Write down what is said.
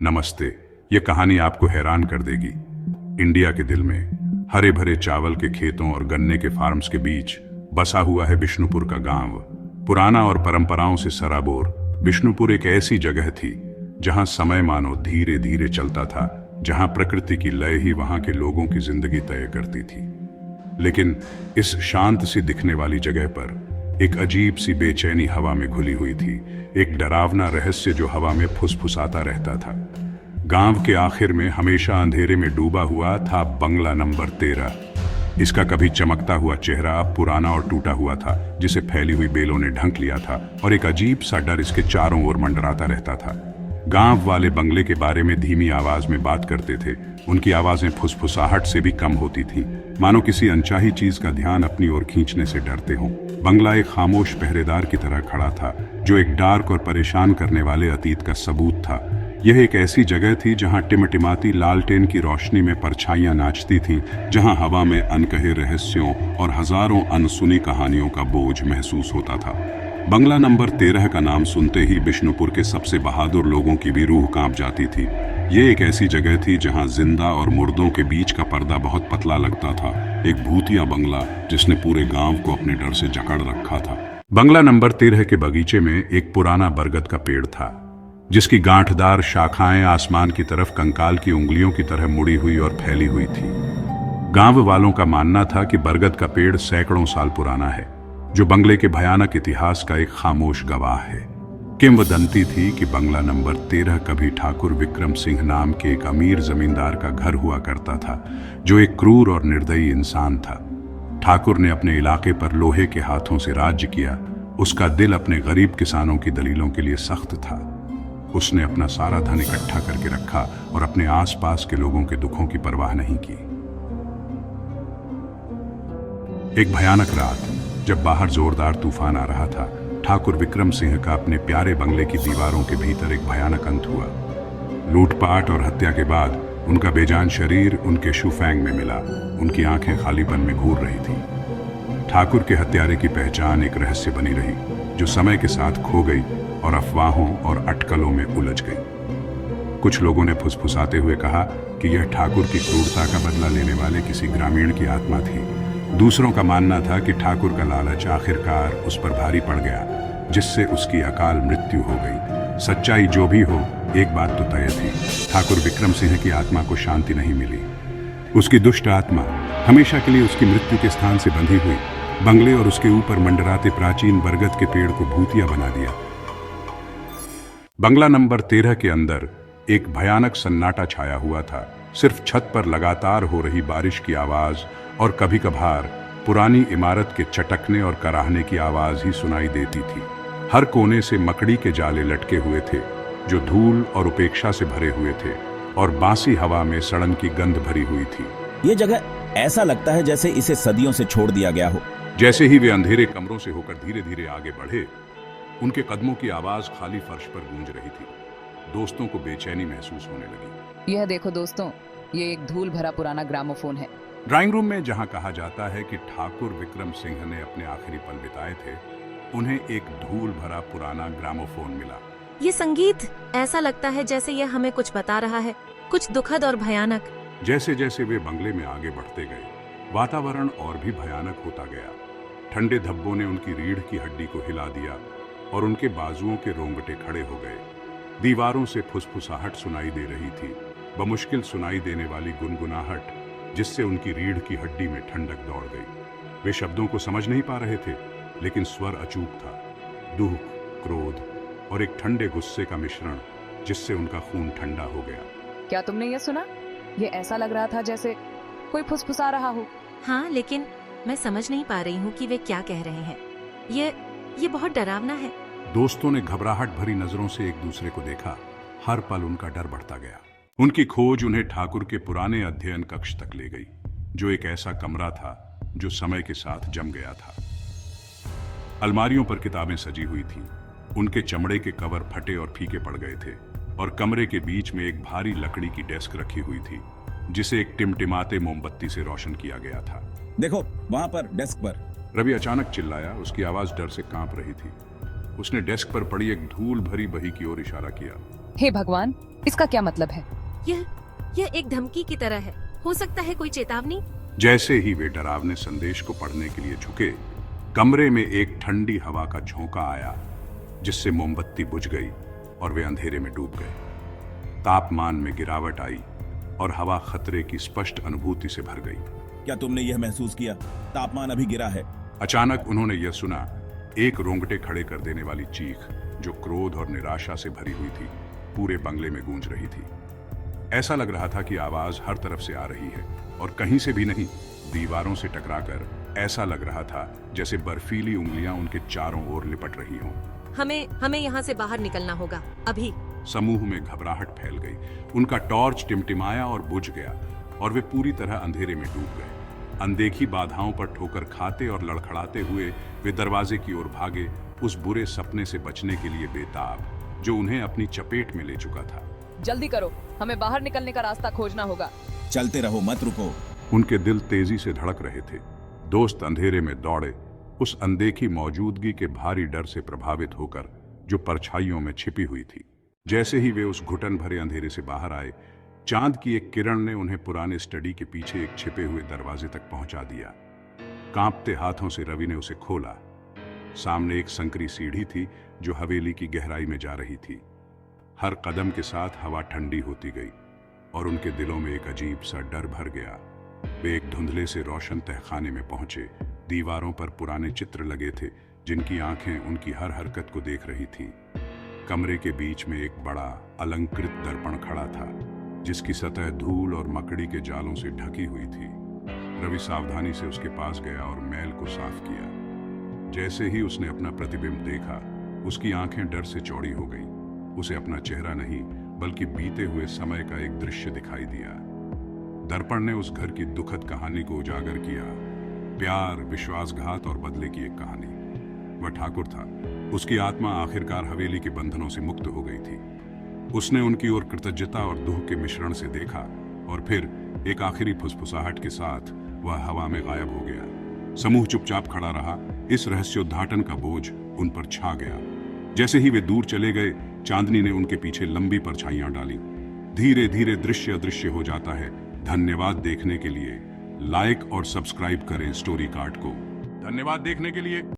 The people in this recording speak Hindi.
नमस्ते। ये कहानी आपको हैरान कर देगी। इंडिया के दिल में हरे भरे चावल के खेतों और गन्ने के फार्म्स के बीच बसा हुआ है बिष्णुपुर का गांव। पुराना और परंपराओं से सराबोर बिष्णुपुर एक ऐसी जगह थी जहां समय मानो धीरे धीरे चलता था, जहां प्रकृति की लय ही वहां के लोगों की जिंदगी तय करती थी। लेकिन इस शांत सी दिखने वाली जगह पर एक अजीब सी बेचैनी हवा में घुली हुई थी, एक डरावना रहस्य जो हवा में फुसफुसाता रहता था। गांव के आखिर में हमेशा अंधेरे में डूबा हुआ था बंगला नंबर 13। इसका कभी चमकता हुआ चेहरा अब पुराना और टूटा हुआ था, जिसे फैली हुई बेलों ने ढंक लिया था, और एक अजीब सा डर इसके चारों ओर मंडराता रहता था। गांव वाले बंगले के बारे में धीमी आवाज में बात करते थे। उनकी आवाजें फुसफुसाहट से भी कम होती थी, मानो किसी अनचाही चीज का ध्यान अपनी ओर खींचने से डरते हों। बंगला एक खामोश पहरेदार की तरह खड़ा था, जो एक डार्क और परेशान करने वाले अतीत का सबूत था। यह एक ऐसी जगह थी जहां टिमटिमाती लालटेन की रोशनी में परछाइयां नाचती थीं, जहां हवा में अनकहे रहस्यों और हजारों अनसुनी कहानियों का बोझ महसूस होता था। बंगला नंबर 13 का नाम सुनते ही बिष्णुपुर के सबसे बहादुर लोगों की भी रूह कांप जाती थी। ये एक ऐसी जगह थी जहां जिंदा और मुर्दों के बीच का पर्दा बहुत पतला लगता था, एक भूतिया बंगला जिसने पूरे गांव को अपने डर से जकड़ रखा था। बंगला नंबर 13 के बगीचे में एक पुराना बरगद का पेड़ था, जिसकी गांठदार शाखाएं आसमान की तरफ कंकाल की उंगलियों की तरह मुड़ी हुई और फैली हुई थी। गांव वालों का मानना था कि बरगद का पेड़ सैकड़ों साल पुराना है, जो बंगले के भयानक इतिहास का एक खामोश गवाह है। किंवदंती थी कि बंगला नंबर 13 कभी ठाकुर विक्रम सिंह नाम के एक अमीर जमींदार का घर हुआ करता था, जो एक क्रूर और निर्दयी इंसान था। ठाकुर ने अपने इलाके पर लोहे के हाथों से राज्य किया। उसका दिल अपने गरीब किसानों की दलीलों के लिए सख्त था। उसने अपना सारा धन इकट्ठा करके रखा और अपने आसपास के लोगों के दुखों की परवाह नहीं की। एक भयानक रात, जब बाहर जोरदार तूफान आ रहा था, ठाकुर विक्रम सिंह का अपने प्यारे बंगले की दीवारों के भीतर एक भयानक अंत हुआ। लूटपाट और हत्या के बाद उनका बेजान शरीर उनके शुफैंग में मिला। उनकी आंखें खालीपन में घूर रही थीं। ठाकुर के हत्यारे की पहचान एक रहस्य बनी रही, जो समय के साथ खो गई और अफवाहों और अटकलों में उलझ गई। कुछ लोगों ने फुसफुसाते हुए कहा कि यह ठाकुर की क्रूरता का बदला लेने वाले किसी ग्रामीण की आत्मा थी। दूसरों का मानना था कि ठाकुर का लालच आखिरकार उस पर भारी पड़ गया, जिससे उसकी अकाल मृत्यु हो गई। सच्चाई जो भी हो, एक बात तो तय थी, ठाकुर विक्रम सिंह की आत्मा को शांति नहीं मिली। उसकी दुष्ट आत्मा हमेशा के लिए उसकी मृत्यु के स्थान से बंधी हुई बंगले और उसके ऊपर मंडराते प्राचीन बरगद के पेड़ को भूतिया बना दिया। बंगला नंबर 13 के अंदर एक भयानक सन्नाटा छाया हुआ था। सिर्फ छत पर लगातार हो रही बारिश की आवाज और कभी कभार पुरानी इमारत के चटकने और कराहने की आवाज ही सुनाई देती थी। हर कोने से मकड़ी के जाले लटके हुए थे, जो धूल और उपेक्षा से भरे हुए थे, और बासी हवा में सड़न की गंध भरी हुई थी। ये जगह ऐसा लगता है जैसे इसे सदियों से छोड़ दिया गया हो। जैसे ही वे अंधेरे कमरों से होकर धीरे धीरे आगे बढ़े, उनके कदमों की आवाज खाली फर्श पर गूंज रही थी। दोस्तों को बेचैनी महसूस होने लगी। यह देखो दोस्तों, ये एक धूल भरा पुराना ग्रामोफोन है। ड्राइंग रूम में जहां कहा जाता है कि ठाकुर विक्रम सिंह ने अपने आखिरी पल बिताए थे, उन्हें एक धूल भरा पुराना ग्रामोफोन मिला। ये संगीत ऐसा लगता है जैसे यह हमें कुछ बता रहा है, कुछ दुखद और भयानक। जैसे जैसे वे बंगले में आगे बढ़ते गए, वातावरण और भी भयानक होता गया। ठंडे धब्बों ने उनकी रीढ़ की हड्डी को हिला दिया और उनके बाजुओं के रोंगटे खड़े हो गए। दीवारों से फुसफुसाहट सुनाई दे रही थी, बमुश्किल सुनाई देने वाली गुनगुनाहट, जिससे उनकी रीढ़ की हड्डी में ठंडक दौड़ गई। वे शब्दों को समझ नहीं पा रहे थे, लेकिन स्वर अचूक था। दुख, क्रोध और एक ठंडे गुस्से का मिश्रण, जिससे उनका खून ठंडा हो गया। क्या तुमने ये सुना? ये ऐसा लग रहा था जैसे कोई फुसफुसा रहा हो। हाँ, लेकिन मैं समझ नहीं पा रही हूँ कि वे क्या कह रहे हैं। ये बहुत डरावना है। दोस्तों ने घबराहट भरी नजरों से एक दूसरे को देखा। हर पल उनका डर बढ़ता गया। उनकी खोज उन्हें ठाकुर के पुराने अध्ययन कक्ष तक ले गई, जो एक ऐसा कमरा था जो समय के साथ जम गया था। अलमारियों पर किताबें सजी हुई थीं। उनके चमड़े के कवर फटे और फीके पड़ गए थे, और कमरे के बीच में एक भारी लकड़ी की डेस्क रखी हुई थी, जिसे एक टिमटिमाते मोमबत्ती से रोशन किया गया था। देखो वहां पर डेस्क पर। रवि अचानक चिल्लाया। उसकी आवाज डर से कांप रही थी। उसने डेस्क पर पड़ी एक धूल भरी बही की ओर इशारा किया। हे भगवान, इसका क्या मतलब है? यह एक धमकी की तरह है। हो सकता है कोई चेतावनी। जैसे ही वे डरावने संदेश को पढ़ने के लिए झुके, कमरे में एक ठंडी हवा का झोंका आया, जिससे मोमबत्ती बुझ गई और वे अंधेरे में डूब गए। तापमान में गिरावट आई और हवा खतरे की स्पष्ट अनुभूति से भर गई। क्या तुमने यह महसूस किया? तापमान अभी गिरा है। अचानक उन्होंने यह सुना, एक रोंगटे खड़े कर देने वाली चीख जो क्रोध और निराशा से भरी हुई थी, पूरे बंगले में गूंज रही थी। ऐसा लग रहा था कि आवाज हर तरफ से आ रही है और कहीं से भी नहीं, दीवारों से टकराकर ऐसा लग रहा था जैसे बर्फीली उंगलियां उनके चारों ओर लिपट रही हों। हमें यहाँ से बाहर निकलना होगा अभी। समूह में घबराहट फैल गई। उनका टॉर्च टिमटिमाया और बुझ गया और वे पूरी तरह अंधेरे में डूब गए। अनदेखी बाधाओं पर ठोकर खाते और लड़खड़ाते हुए वे दरवाजे की ओर भागे, उस बुरे सपने से बचने के लिए बेताब, जो उन्हें अपनी चपेट में ले चुका था। जल्दी करो, हमें बाहर निकलने का रास्ता खोजना होगा। चलते रहो, मत रुको। उनके दिल तेजी से धड़क रहे थे। दोस्त अंधेरे में दौड़े, उस अनदेखी मौजूदगी के भारी डर से प्रभावित होकर जो परछाइयों में छिपी हुई थी। जैसे ही वे उस घुटन भरे अंधेरे से बाहर आए, चांद की एक किरण ने उन्हें पुराने स्टडी के पीछे एक छिपे हुए दरवाजे तक पहुंचा दिया। कांपते हाथों से रवि ने उसे खोला। सामने एक संकरी सीढ़ी थी जो हवेली की गहराई में जा रही थी। हर कदम के साथ हवा ठंडी होती गई और उनके दिलों में एक अजीब सा डर भर गया। वे एक धुंधले से रोशन तहखाने में पहुंचे। दीवारों पर पुराने चित्र लगे थे, जिनकी आंखें उनकी हर हरकत को देख रही थी। कमरे के बीच में एक बड़ा अलंकृत दर्पण खड़ा था, जिसकी सतह धूल और मकड़ी के जालों से ढकी हुई थी। रवि सावधानी से उसके पास गया और मैल को साफ किया। जैसे ही उसने अपना प्रतिबिंब देखा, उसकी आंखें डर से चौड़ी हो गईं। उसे अपना चेहरा नहीं, बल्कि बीते हुए समय का एक दृश्य दिखाई दिया। दर्पण ने उस घर की दुखद कहानी को उजागर किया। प्यार, विश्वासघात और बदले की एक कहानी। वह ठाकुर था। उसकी आत्मा आखिरकार हवेली के बंधनों से मुक्त हो गई थी। उसने उनकी ओर कृतज्ञता और दुख के मिश्रण से देखा और फिर एक आखिरी फुसफुसाहट के साथ वह हवा में गायब हो गया। समूह चुपचाप खड़ा रहा। इस रहस्योद्घाटन का बोझ उन पर छा गया। जैसे ही वे दूर चले गए, चांदनी ने उनके पीछे लंबी परछाइयां डाली। धीरे धीरे दृश्य अदृश्य हो जाता है। धन्यवाद देखने के लिए। लाइक और सब्सक्राइब करें स्टोरी कार्ड को। धन्यवाद देखने के लिए।